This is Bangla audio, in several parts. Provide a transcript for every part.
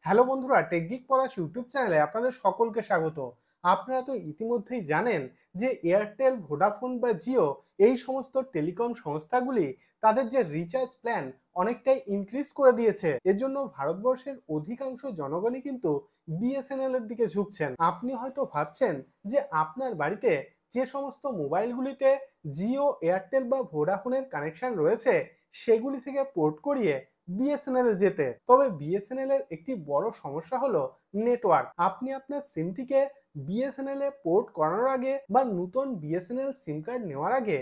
হ্যালো বন্ধুরা, টেকগিক পলাশ ইউটিউব চ্যানেলে আপনাদের সকলকে স্বাগত। আপনারা তো ইতিমধ্যেই জানেন যে এয়ারটেল, ভোডাফোন বা জিও এই সমস্ত টেলিকম সংস্থাগুলি তাদের যে রিচার্জ প্ল্যান অনেকটাই ইনক্রিজ করে দিয়েছে। এর জন্য ভারতবর্ষের অধিকাংশ জনগণই কিন্তু বিএসএনএল এর দিকে ঝুঁকছেন। আপনি হয়তো ভাবছেন যে আপনার বাড়িতে যে সমস্ত মোবাইলগুলিতে জিও, এয়ারটেল বা ভোডাফোনের কানেকশন রয়েছে সেগুলি থেকে পোর্ট করিয়ে বিএসএনএল এ যেতে। তবে বিএসএনএল এর একটি বড় সমস্যা হলো নেটওয়ার্ক। আপনি আপনার সিমটিকে বিএসএনএল এ পোর্ট করানোর আগে বা নতুন বিএসএনএল সিম কার্ড নেওয়ার আগে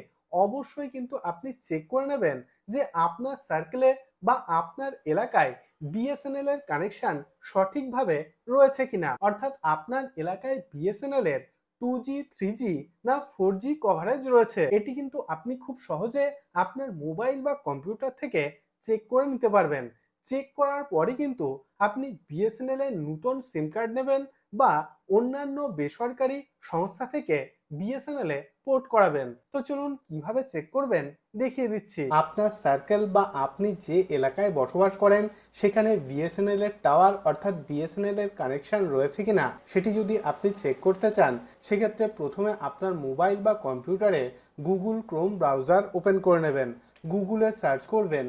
অবশ্যই কিন্তু আপনি চেক করে নেবেন যে আপনার সার্কেলে বা আপনার এলাকায় বিএসএনএল এর কানেকশন সঠিকভাবে রয়েছে কিনা, অর্থাৎ আপনার এলাকায় বিএসএনএল এর 2G, 3G না 4G কভারেজ রয়েছে। এটি কিন্তু আপনি খুব সহজে আপনার মোবাইল বা কম্পিউটার থেকে চেক করে নিতে পারবেন। চেক করার পরে কিন্তু আপনি বিএসএনএল এর নতুন সিম কার্ড নেবেন বা অন্যান্য বেসরকারি সংস্থা থেকে বিএসএনএল এ পোর্ট করাবেন। তো চলুন কিভাবে চেক করবেন দেখিয়ে দিচ্ছি। আপনার সার্কেল বা আপনি যে এলাকায় বসবাস করেন সেখানে বিএসএনএল এর টাওয়ার অর্থাৎ বিএসএনএল এর কানেকশন রয়েছে কিনা সেটি যদি আপনি চেক করতে চান, সেক্ষেত্রে প্রথমে আপনার মোবাইল বা কম্পিউটারে গুগল ক্রোম ব্রাউজার ওপেন করে নেবেন। গুগলে সার্চ করবেন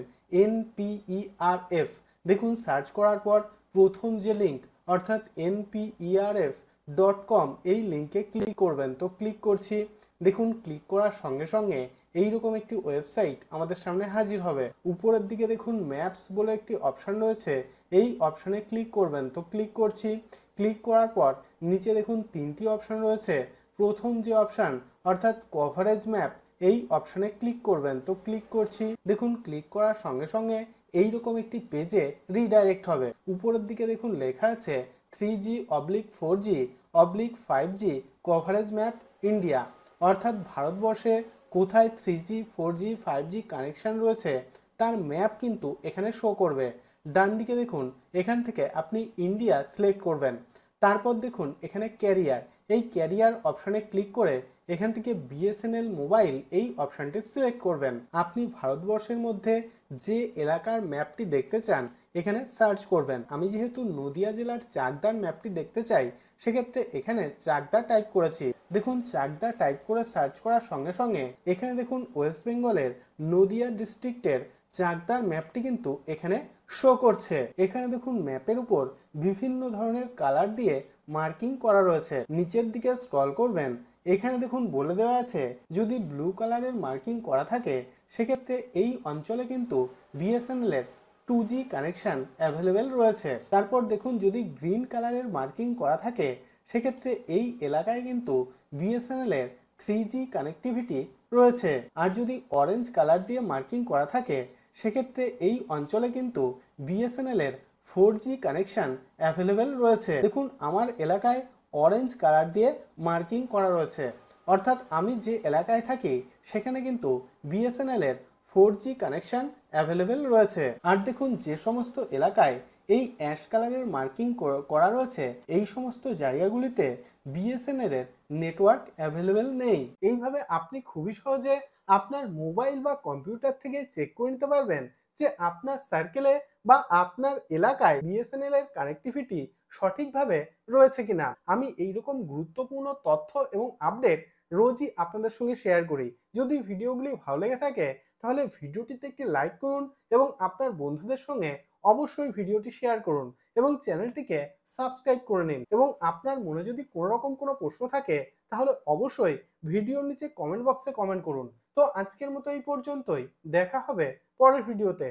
NPERF। দেখুন, সার্চ করার পর প্রথম যে লিঙ্ক অর্থাৎ NPERF.com এই লিঙ্কে ক্লিক করবেন। তো ক্লিক করছি। দেখুন, ক্লিক করার সঙ্গে সঙ্গে এইরকম একটি ওয়েবসাইট আমাদের সামনে হাজির হবে। উপরের দিকে দেখুন ম্যাপস বলে একটি অপশন রয়েছে, এই অপশনে ক্লিক করবেন। তো ক্লিক করছি। ক্লিক করার পর নিচে দেখুন তিনটি অপশন রয়েছে। প্রথম যে অপশন অর্থাৎ কভারেজ ম্যাপ, এই অপশনে ক্লিক করবেন। তো ক্লিক করছি। দেখুন, ক্লিক করার সঙ্গে সঙ্গে এইরকম একটি পেজে রিডাইরেক্ট হবে। উপরের দিকে দেখুন লেখা আছে 3G/4G/5G কভারেজ ম্যাপ ইন্ডিয়া, অর্থাৎ ভারতবর্ষে কোথায় 3G, 4G, 5G কানেকশন রয়েছে তার ম্যাপ কিন্তু এখানে শো করবে। ডান দিকে দেখুন এখান থেকে আপনি ইন্ডিয়া সিলেক্ট করবেন। তারপর দেখুন এখানে ক্যারিয়ার, এই ক্যারিয়ার অপশনে ক্লিক করে এখান থেকে বিএসএনএল মোবাইল এই অপশনটি সিলেক্ট করবেন। আপনি ভারতবর্ষের মধ্যে যে এলাকার ম্যাপটি দেখতে চান এখানে সার্চ করবেন। আমি যেহেতু নদিয়া জেলার চাকদার ম্যাপটি দেখতে চাই, সেক্ষেত্রে এখানে চাকদা টাইপ করেছি। দেখুন, চাকদা টাইপ করে সার্চ করার সঙ্গে সঙ্গে এখানে দেখুন ওয়েস্ট বেঙ্গলের নদিয়া ডিস্ট্রিক্টের চাকদার ম্যাপটি কিন্তু এখানে শো করছে। এখানে দেখুন ম্যাপের উপর বিভিন্ন ধরনের কালার দিয়ে মার্কিং করা রয়েছে। নিচের দিকে স্ক্রল করবেন, এখানে দেখুন বলে দেওয়া আছে যদি ব্লু কালারের মার্কিং করা থাকে সেক্ষেত্রে এই অঞ্চলে কিন্তু বিএসএনএল এর 2G কানেকশন অ্যাভেলেবেল রয়েছে। তারপর দেখুন যদি গ্রিন কালারের মার্কিং করা থাকে সেক্ষেত্রে এই এলাকায় কিন্তু বিএসএনএল এর 3G কানেক্টিভিটি রয়েছে। আর যদি অরেঞ্জ কালার দিয়ে মার্কিং করা থাকে সেক্ষেত্রে এই অঞ্চলে কিন্তু বিএসএনএল এর 4G কানেকশন অ্যাভেলেবেল রয়েছে। দেখুন, আমার এলাকায় অরেঞ্জ কালার দিয়ে মার্কিং করা রয়েছে, অর্থাৎ আমি যে এলাকায় থাকি সেখানে কিন্তু বিএসএনএল এর 4G কানেকশন অ্যাভেলেবেল রয়েছে। আর দেখুন যে সমস্ত এলাকায় এই অ্যাশ কালারের মার্কিং করা রয়েছে এই সমস্ত জায়গাগুলিতে বিএসএনএল এর নেটওয়ার্ক অ্যাভেলেবেল নেই। এইভাবে আপনি খুবই সহজে আপনার মোবাইল বা কম্পিউটার থেকে চেক করে নিতে পারবেন যে আপনার সার্কেলে বা আপনার এলাকায় বিএসএনএল এর কানেক্টিভিটি সঠিকভাবে রয়েছে কিনা। আমি এইরকম গুরুত্বপূর্ণ তথ্য এবং আপডেট রোজই আপনাদের সঙ্গে শেয়ার করি। যদি ভিডিওগুলি ভালো লেগে থাকে তাহলে ভিডিওটিতে একটি লাইক করুন এবং আপনার বন্ধুদের সঙ্গে অবশ্যই ভিডিওটি শেয়ার করুন এবং চ্যানেলটিকে সাবস্ক্রাইব করে নিন। এবং আপনার মনে যদি কোনো রকম কোনো প্রশ্ন থাকে তাহলে অবশ্যই ভিডিওর নিচে কমেন্ট বক্সে কমেন্ট করুন। তো আজকের মতো এই পর্যন্তই, দেখা হবে পরের ভিডিওতে।